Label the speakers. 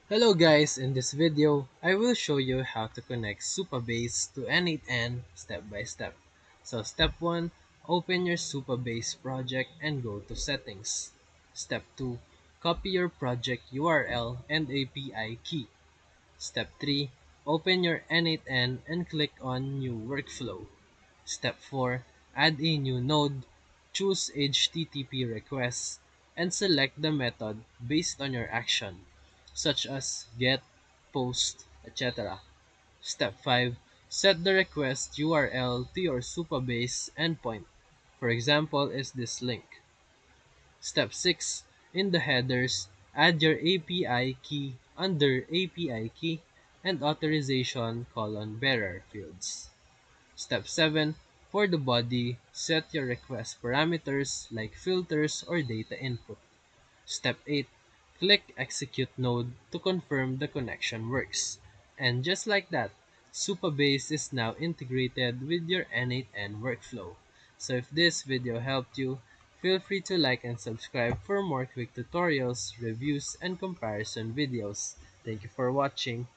Speaker 1: Hello guys, in this video, I will show you how to connect Supabase to N8N step by step. So step 1, open your Supabase project and go to settings. Step 2, copy your project URL and API key. Step 3, open your N8N and click on new workflow. Step 4, add a new node, choose HTTP request, and select the method based on your action, such as get, post, etc. Step 5, set the request URL to your Supabase endpoint. For example, is this link. Step 6, in the headers, add your API key under API key and authorization bearer fields. Step 7. For the body, set your request parameters like filters or data input. Step 8. Click Execute Node to confirm the connection works. And just like that, Supabase is now integrated with your N8N workflow. So if this video helped you, feel free to like and subscribe for more quick tutorials, reviews, and comparison videos. Thank you for watching.